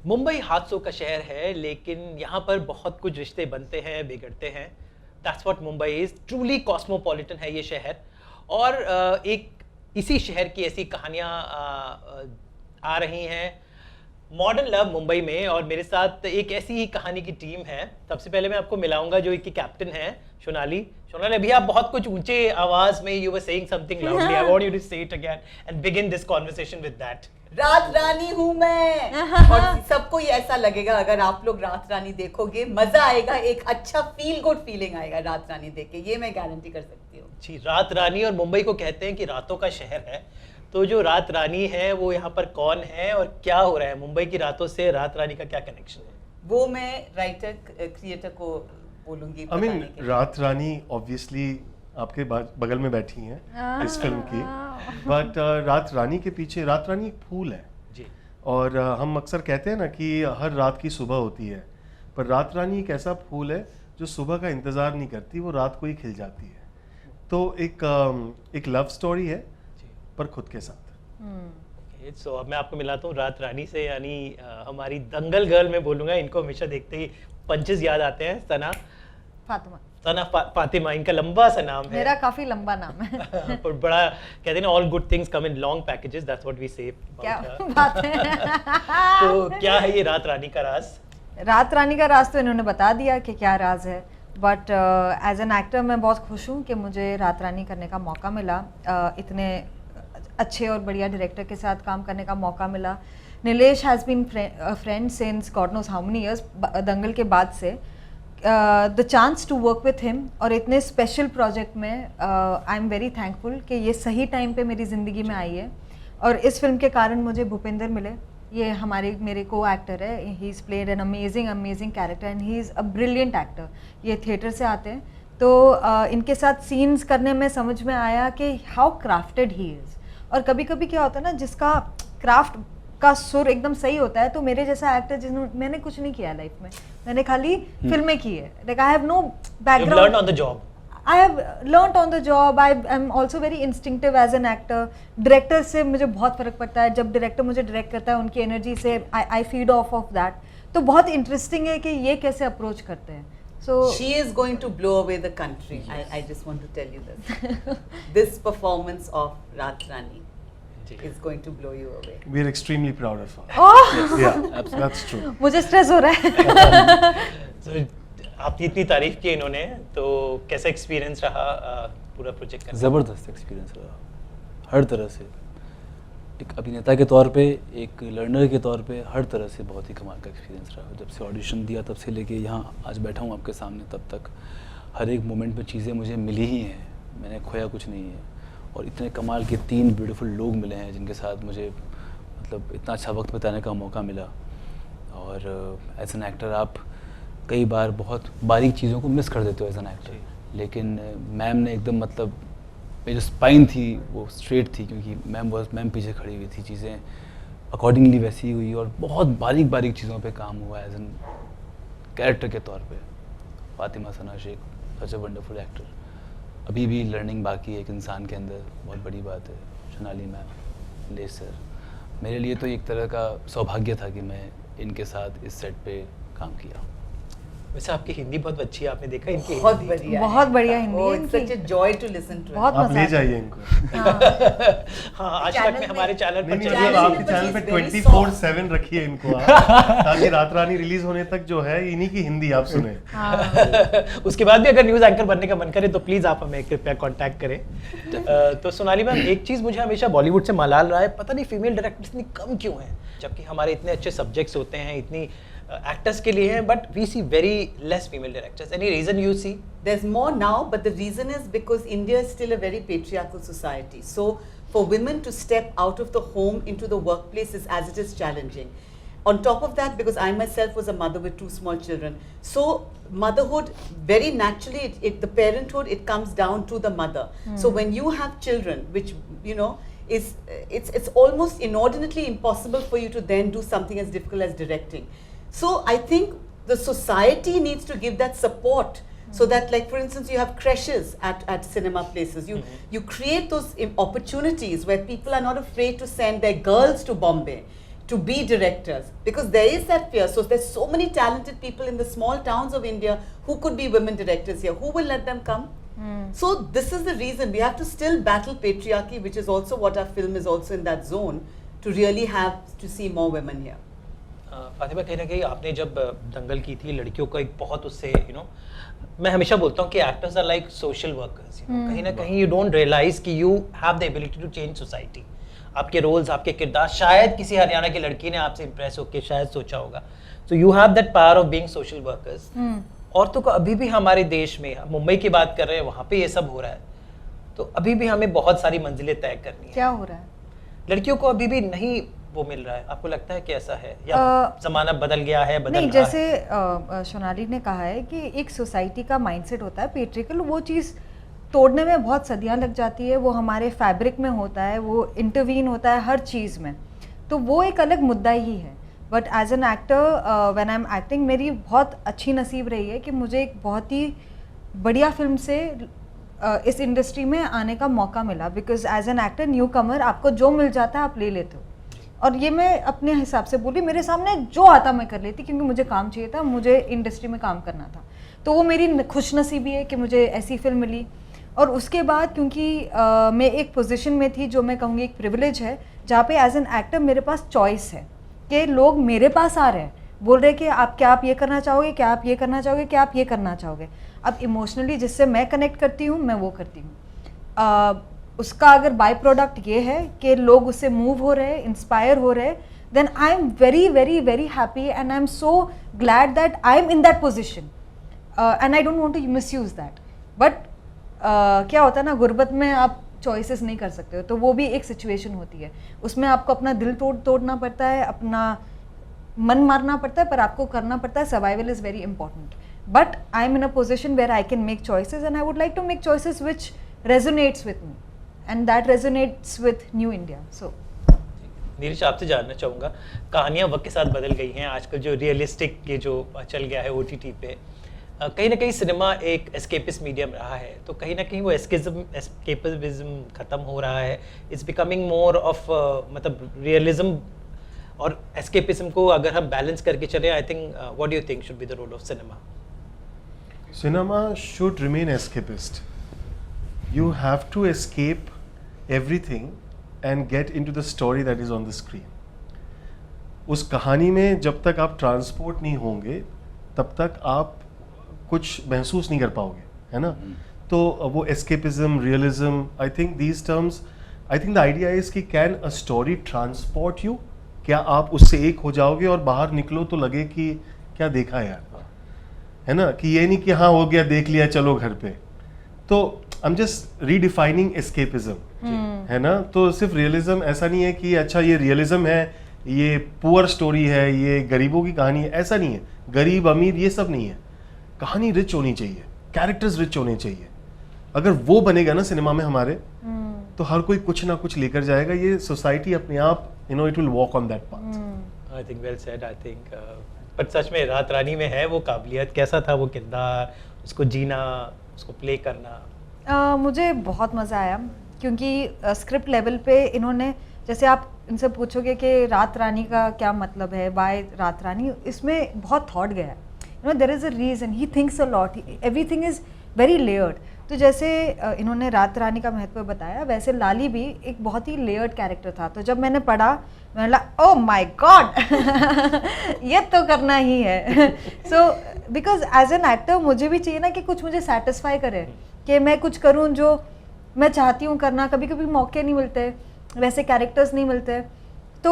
मुंबई हादसों का शहर है, लेकिन यहाँ पर बहुत कुछ रिश्ते बनते हैं, बिगड़ते हैं। That's what Mumbai is, truly cosmopolitan है ये शहर। और एक इसी शहर की ऐसी कहानियाँ आ रही हैं मॉडर्न लव मुंबई में, और मेरे साथ एक ऐसी ही कहानी की टीम है। सबसे पहले मैं आपको मिलाऊंगा जो इनकी कैप्टन है, सोनाली। सोनाली, अभी आप बहुत कुछ ऊंचे आवाज में you were saying something loudly. I want you to say it again and begin this conversation with that. Raat Rani हूँ मैं। और सबको ये ऐसा लगेगा, अगर आप लोग रात रानी देखोगे मजा आएगा, एक अच्छा फील गुड फीलिंग आएगा रात रानी देख के, ये मैं गारंटी कर सकती हूँ जी। रात रानी, और मुंबई को कहते हैं कि रातों का शहर है। तो जो रात रानी है वो यहाँ पर कौन है और क्या हो रहा है? मुंबई की रातों से रात रानी का क्या कनेक्शन है? वो मैं राइटर क्रिएटर को बोलूंगी। I mean, रात रानी ऑब्वियसली आपके बगल में बैठी हैं इस फिल्म की, बट रात रानी के पीछे, रात रानी एक फूल है जी। और हम अक्सर कहते हैं ना कि हर रात की सुबह होती है, पर रात रानी एक ऐसा फूल है जो सुबह का इंतज़ार नहीं करती, वो रात को ही खिल जाती है। तो एक लव स्टोरी है पर खुद के साथ। सो अब मैं आपको मिलाता हूँ रात रानी से, यानी हमारी दंगल गर्ल मैं बोलूँगा। इनको हमेशा देखते ही पंचेस याद आते हैं। सना फातिमा इनका लंबा सा नाम है। मेरा काफी लंबा नाम है। पर बड़ा कहते हैं ना, all good things come in long packages, that's what we say. क्या बात है। तो क्या है ये रात रानी का राज? रात रानी का राज तो इन्होंने बता दिया कि क्या राज है, बट एज एन एक्टर मैं बहुत खुश हूँ कि मुझे रात रानी करने का मौका मिला। इतने अच्छे और बढ़िया डायरेक्टर के साथ काम करने का मौका मिला। Nilesh has been friend since God knows how many years, Dangal के बाद से। The chance to work with him और इतने स्पेशल प्रोजेक्ट में आई एम वेरी थैंकफुल कि ये सही टाइम पे मेरी ज़िंदगी में आई है। और इस फिल्म के कारण मुझे भूपेंद्र मिले। ये मेरे को एक्टर है। He is played an amazing character and he is a brilliant actor. ये थिएटर से आते हैं, तो इनके साथ सीन्स करने में समझ में आया कि हाउ क्राफ्टेड ही इज़। और कभी कभी क्या होता है ना, जिसका क्राफ्ट का सुर एकदम सही होता है, तो मेरे जैसा एक्टर जिन्होंने, मैंने कुछ नहीं किया लाइफ में, मैंने खाली फिल्में की है। Like I have no background, learn on the job. I have learnt on the job. I am also very instinctive as an actor. Director से मुझे बहुत फ़र्क पड़ता है। जब डायरेक्टर मुझे डायरेक्ट करता है, उनकी एनर्जी से I feed off of that. तो बहुत इंटरेस्टिंग है कि ये कैसे अप्रोच करते हैं। So she is going to blow away the country. Yes. I just want to tell you this. This performance of Raat Rani is going to blow you away. We are extremely proud of her. oh, Yeah, that's true. मुझे stress हो रहा है। So, आपकी इतनी तारीफ की इन्होंने, तो कैसा एक्सपीरियंस रहा पूरा प्रोजेक्ट का? ज़बरदस्त एक्सपीरियंस रहा हर तरह से। एक अभिनेता के तौर पे, एक लर्नर के तौर पे, हर तरह से बहुत ही कमाल का एक्सपीरियंस रहा। जब से ऑडिशन दिया तब से लेके यहाँ आज बैठा हूँ आपके सामने, तब तक हर एक मोमेंट में चीज़ें मुझे मिली ही हैं। मैंने खोया कुछ नहीं है। और इतने कमाल के 3 ब्यूटीफुल लोग मिले हैं जिनके साथ मुझे मतलब इतना अच्छा वक्त बिताने का मौका मिला। और एज एन एक्टर आप कई बार बहुत बारीक चीज़ों को मिस कर देते हो एज एन एक्टर, लेकिन मैम ने एकदम मतलब मेरी जो स्पाइन थी वो स्ट्रेट थी, क्योंकि मैम पीछे खड़ी हुई थी। चीज़ें अकॉर्डिंगली वैसी ही हुई और बहुत बारीक चीज़ों पे काम हुआ एज एन कैरेक्टर के तौर पे। फातिमा सना शेख सच अ वंडरफुल एक्टर। अभी भी लर्निंग बाकी है एक इंसान के अंदर, बहुत बड़ी बात है। सोनाली मैम, ले सर, मेरे लिए तो एक तरह का सौभाग्य था कि मैं इनके साथ इस सेट पे काम किया। वैसे आपकी हिंदी बहुत अच्छी है, आपने देखा इनकी बहुत हिंदी? बढ़िया, बहुत बढ़िया हिंदी है इनकी। Such a joy to listen to. बहुत आप मजा ले आता है। जाइए इनको। हाँ, आज तक में हमारे चैनल पर नहीं, चल मतलब रही आपके है। चैनल पे She's very 24/7 रखिए इनको आप, ताकि रात रानी रिलीज होने तक जो है इन्हीं की हिंदी आप सुने। उसके बाद भी अगर न्यूज़ एंकर बनने का मन करे तो प्लीज़ आप हमें कृपया कांटेक्ट करें। तो सोनाली मैम, एक चीज़ मुझे हमेशा बॉलीवुड से मलाल रहा है, पता नहीं फीमेल डायरेक्टर्स इतनी कम क्यों हैं, जबकि हमारे इतने अच्छे सब्जेक्ट्स होते हैं, इतनी एक्टर्स के लिए हैं, but we see very less female directors. Any reason you see? There's more now, but the reason is because India is still a very patriarchal society. So for women to step out of the home into the workplace is as it is challenging. On top of that, because I myself was a mother with 2 small children, so motherhood very naturally, the parenthood, it comes down to the mother. So when you have children, which you know is it's almost inordinately impossible for you to then do something as difficult as directing. So I think the society needs to give that support, so that, like for instance, you have creches at cinema places. You create those opportunities where people are not afraid to send their girls to Bombay to be directors, because there is that fear. So there's so many talented people in the small towns of India who could be women directors here. Who will let them come? So this is the reason we have to still battle patriarchy, which is also what our film is also in that zone, to really have to see more women here. Fatima, कहीं ना कहीं आपने जब दंगल की थी लड़कियों को एक बहुत उससे मैं हमेशा बोलता हूँ कि actors are like social workers, कहीं ना कहीं यू डोंट रियलाइज कि you have the ability to change society. आपके रोल्स, आपके किरदार, शायद किसी हरियाणा की लड़की ने आपसे इंप्रेस होकर शायद सोचा होगा. So you have that power of being social workers. औरतों को अभी भी हमारे देश में, मुंबई की बात कर रहे हैं, वहाँ पे ये सब हो रहा है, तो अभी भी हमें बहुत सारी मंजिलें तय करनी है. क्या हो रहा है? लड़कियों को अभी भी नहीं वो मिल रहा है. आपको लगता है कि ऐसा है या जमाना बदल गया है, बदल नहीं, रहा जैसे है? सोनाली ने कहा है कि एक सोसाइटी का माइंडसेट होता है पेट्रिकल, वो चीज़ तोड़ने में बहुत सदियां लग जाती है. वो हमारे फैब्रिक में होता है, वो इंटरवीन होता है हर चीज़ में, तो वो एक अलग मुद्दा ही है. But as an actor, when I am acting, मेरी बहुत अच्छी नसीब रही है कि मुझे एक बहुत ही बढ़िया फिल्म से इस इंडस्ट्री में आने का मौका मिला. Because as an actor newcomer, आपको जो मिल जाता है आप ले लेते हो. और ये मैं अपने हिसाब से बोली, मेरे सामने जो आता मैं कर लेती, क्योंकि मुझे काम चाहिए था, मुझे इंडस्ट्री में काम करना था. तो वो मेरी खुशनसीबी है कि मुझे ऐसी फिल्म मिली. और उसके बाद क्योंकि मैं एक पोजीशन में थी जो मैं कहूँगी एक प्रिविलेज है, जहाँ पे एज एन एक्टर मेरे पास चॉइस है कि लोग मेरे पास आ रहे हैं, बोल रहे हैं कि आप ये करना चाहोगे, क्या आप ये करना चाहोगे, क्या आप ये करना चाहोगे. अब इमोशनली जिससे मैं कनेक्ट करती हूँ, मैं वो करती हूँ. उसका अगर बाय प्रोडक्ट ये है कि लोग उससे मूव हो रहे हैं, इंस्पायर हो रहे हैं, then I am very very very happy and I am so glad that I am in that position and I don't want to misuse that. But क्या होता है ना, गुर्बत में आप चॉइसेस नहीं कर सकते हो, तो वो भी एक सिचुएशन होती है. उसमें आपको अपना दिल तोड़ना पड़ता है, अपना मन मारना पड़ता है, पर आपको करना पड़ता है. Survival is very important. But I am in a position where I can make choices and I would like to make choices which resonates with me and that resonates with new India. So Neeraj, आपसे जानना चाहूँगा, कहानियाँ वक्त के साथ बदल गई हैं. आजकल जो रियलिस्टिक ये जो चल गया है OTT पे, कहीं ना कहीं सिनेमा एक एस्केपिस्ट मीडियम रहा है, तो कहीं ना कहीं वो एस्केपिज्म ख़त्म हो रहा है. इट्स बिकमिंग मोर ऑफ मतलब रियलिज्म और एस्केपिज्म को अगर हम बैलेंस करके चले, I think what do you think should be the role of cinema? Cinema should remain escapist. You have to escape everything and get into the story that is on the screen. उस कहानी में जब तक आप transport नहीं होंगे तब तक आप कुछ महसूस नहीं कर पाओगे, है ना. तो वो escapism, realism, I think these terms, I think the idea is कि can a story transport you. क्या आप उससे एक हो जाओगे और बाहर निकलो तो लगे कि क्या देखा यार, है ना, कि ये नहीं कि हाँ हो गया, देख लिया, चलो घर पे. तो I am just redefining escapism, है ना. तो सिर्फ रियलिज्म ऐसा नहीं है कि अच्छा ये रियलिज्म है, ये पुअर स्टोरी है, ये गरीबों की कहानी है, ऐसा नहीं है. गरीब अमीर ये सब नहीं है. कहानी रिच होनी चाहिए, कैरेक्टर्स रिच होने चाहिए. अगर वो बनेगा ना सिनेमा में हमारे, तो हर कोई कुछ ना कुछ लेकर जाएगा. ये सोसाइटी अपने आप it will walk on that path. I think well said. I think पर सच में रात रानी में है वो काबिलियत. कैसा था वो किरदार, उसको जीना, उसको प्ले करना? मुझे बहुत मज़ा आया, क्योंकि स्क्रिप्ट लेवल पे इन्होंने, जैसे आप इनसे पूछोगे कि रात रानी का क्या मतलब है, बाय रात रानी, इसमें बहुत थॉट गया है. There is a reason, he thinks a lot, everything is very layered. तो जैसे इन्होंने रात रानी का महत्व बताया, वैसे लाली भी एक बहुत ही लेयर्ड कैरेक्टर था. तो जब मैंने पढ़ा, मैंने लगा ओह माय गॉड ये तो करना ही है. So because as an actor मुझे भी चाहिए ना कि कुछ मुझे सेटिस्फाई करे, कि मैं कुछ करूं जो मैं चाहती हूं करना. कभी कभी मौके नहीं मिलते, वैसे कैरेक्टर्स नहीं मिलते. तो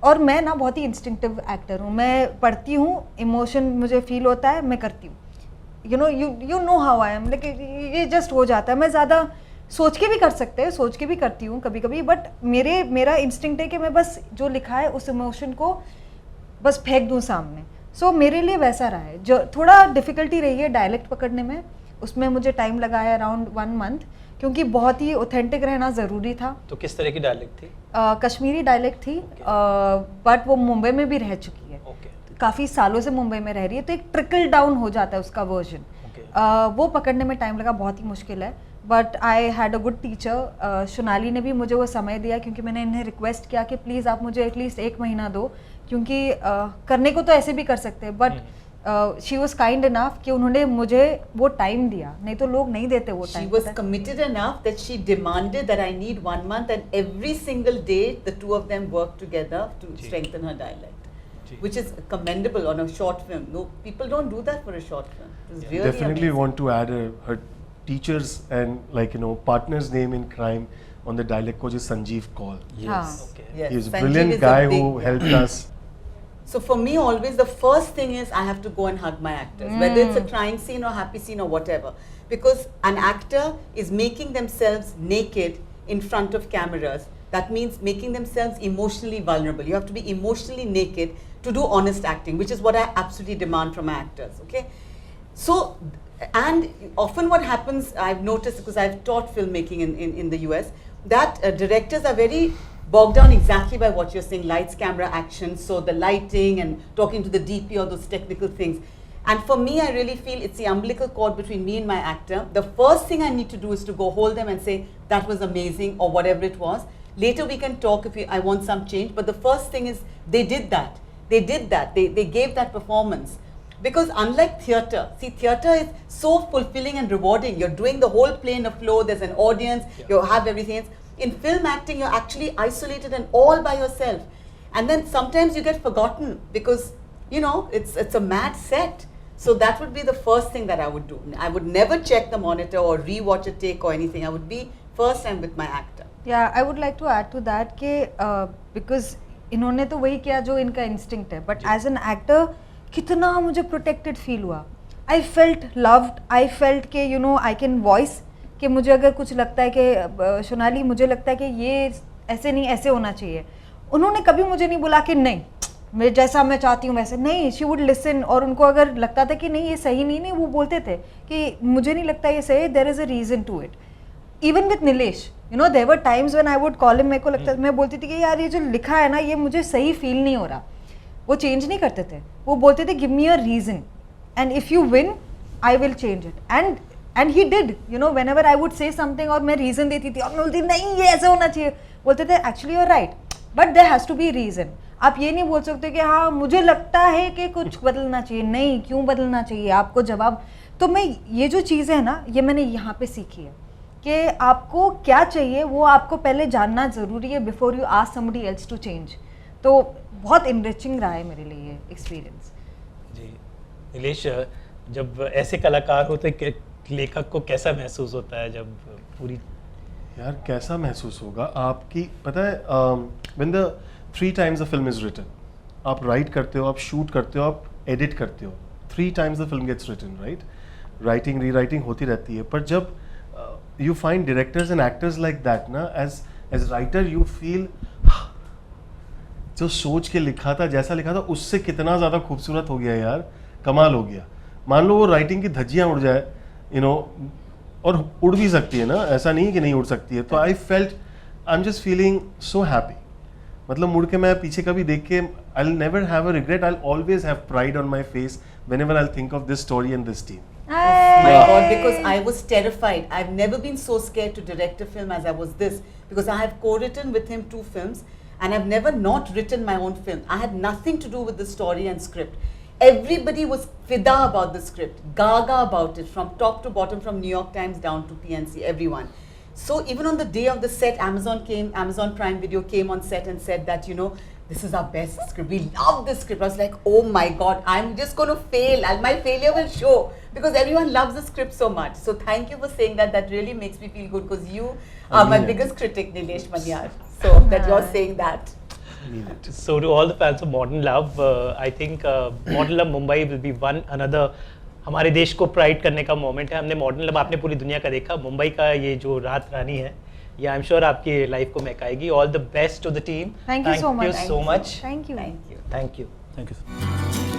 और मैं ना बहुत ही इंस्टिंक्टिव एक्टर हूँ. मैं पढ़ती हूँ, इमोशन मुझे फील होता है, मैं करती हूँ. You know how I am, लेकिन ये जस्ट हो जाता है. मैं ज़्यादा सोच के भी कर सकते हैं, सोच के भी करती हूँ कभी कभी, बट मेरा इंस्टिंक्ट है कि मैं बस जो लिखा है उस इमोशन को बस फेंक दूँ सामने. सो मेरे लिए वैसा रहा है. जो थोड़ा डिफ़िकल्टी रही है डायलेक्ट पकड़ने में, उसमें मुझे टाइम लगा है अराउंड 1 मंथ, क्योंकि बहुत ही ऑथेंटिक रहना ज़रूरी था. तो किस तरह की डायलेक्ट थी? कश्मीरी डायलेक्ट थी, बट वो मुंबई में भी रह चुकी है. काफ़ी सालों से मुंबई में रह रही है, तो एक ट्रिकल डाउन हो जाता है उसका वर्जन. वो पकड़ने में टाइम लगा, बहुत ही मुश्किल है. But I had a good teacher. Sonali ने भी मुझे वो समय दिया क्योंकि मैंने इन्हें रिक्वेस्ट किया कि प्लीज़ आप मुझे एटलीस्ट 1 महीना दो, क्योंकि करने को तो ऐसे भी कर सकते हैं, but she was kind enough कि उन्होंने मुझे वो टाइम दिया, नहीं तो लोग नहीं देते वो She time. was committed enough that she demanded that I need 1 month, and every single day the two of them worked together to जी. strengthen her dialect, जी. which is commendable on a short film. No, people don't do that for a short film. It's Yeah. really Definitely amazing. want to add her teachers and like partner's name in crime on the dialect coach is Sanjeev Kaul. Yes. Okay. Yes, He's a Sanjeev brilliant is a guy big- who helped us. So for me, always the first thing is I have to go and hug my actors, whether it's a crying scene or happy scene or whatever, because an actor is making themselves naked in front of cameras. That means making themselves emotionally vulnerable. You have to be emotionally naked to do honest acting, which is what I absolutely demand from my actors. Okay, so and often what happens, I've noticed because I've taught filmmaking in the US, that directors are very bogged down exactly by what you're saying, lights, camera, action, so the lighting and talking to the DP, all those technical things. And for me, I really feel it's the umbilical cord between me and my actor. The first thing I need to do is to go hold them and say, that was amazing, or whatever it was. Later we can talk if I want some change, but the first thing is they did that. They did that. They gave that performance. Because unlike theatre, see, theatre is so fulfilling and rewarding. You're doing the whole play in a flow, there's an audience, you have everything else. In film acting, you're actually isolated and all by yourself. And then sometimes you get forgotten because, it's a mad set. So that would be the first thing that I would do. I would never check the monitor or re-watch a take or anything. I would be first time with my actor. Yeah, I would like to add to that कि because इन्होंने तो वही किया जो इनका instinct है, but as an actor कितना मुझे protected feel हुआ. I felt loved. I felt कि I can voice कि मुझे अगर कुछ लगता है कि सोनाली मुझे लगता है कि ये ऐसे नहीं, ऐसे होना चाहिए, उन्होंने कभी मुझे नहीं बोला कि नहीं मैं जैसा मैं चाहती हूँ वैसे नहीं. शी वुड लिसन, और उनको अगर लगता था कि नहीं ये सही नहीं, वो बोलते थे कि मुझे नहीं लगता ये सही, there is a reason to it. Even with Nilesh, there were times when I would call him, मेरे को लगता मैं बोलती थी कि यार ये जो लिखा है ना ये मुझे सही फील नहीं हो रहा. वो चेंज नहीं करते थे, वो बोलते थे give me a reason and if you win I will change it. And he did, whenever I would say something और मैं रीज़न देती थी और मैं बोलती नहीं ये ऐसा होना चाहिए, बोलते थे actually you are right but there has to be reason. आप ये नहीं बोल सकते कि हाँ मुझे लगता है कि कुछ बदलना चाहिए, नहीं क्यों बदलना चाहिए, आपको जवाब. तो मैं ये जो चीज़ें हैं ना ये मैंने यहाँ पे सीखी है कि आपको क्या चाहिए वो आपको पहले जानना ज़रूरी है before you ask somebody else to change. तो बहुत इनरिचिंग रहा है मेरे लिए ये एक्सपीरियंस. जी नीलेश, जब ऐसे कलाकार होते लेखक को कैसा महसूस होता है जब पूरी यार कैसा महसूस होगा आपकी पता है when the 3 times a film is written, आप राइट करते हो, आप शूट करते हो, आप एडिट करते हो, 3 times the film gets written, right? Writing rewriting होती रहती है, पर जब you find directors and actors like that ना, एज राइटर यू फील जो सोच के लिखा था, जैसा लिखा था उससे कितना ज़्यादा खूबसूरत हो गया यार, कमाल हो गया. मान लो वो राइटिंग की धज्जियाँ उड़ जाए और उड़ भी सकती है ना, ऐसा नहीं कि नहीं उड़ सकती है. तो I am just feeling so happy. मतलब मुड़ के मैं पीछे कभी देख के I will never have a regret, I will always have pride on my face whenever I will think of this story and this team. My God, because I was terrified. I've never been so scared to direct a film as I was this, because I have co-written with him 2 films and I've never not written my own film. I had nothing to do with the story and script. Everybody was fida about the script, gaga about it, from top to bottom, from New York Times down to PNC, everyone. So even on the day of the set, Amazon Prime Video came on set and said that, this is our best script. We love this script. I was like, oh my God, I'm just going to fail. And my failure will show because everyone loves the script so much. So thank you for saying that. That really makes me feel good because you are my biggest critic, Nilesh Manyar. So that you're saying that. So to all the fans of Modern Love, I think Modern Love Mumbai will be another हमारे देश को pride करने का moment है. हमने modern love आपने पूरी दुनिया का देखा, मुंबई का ये जो रात रानी है ये आई एम श्योर आपकी लाइफ को महकाएगी. All the best to the team. Thank you so much. Thank you so much. Thank you. Thank you. Thank you. Thank you.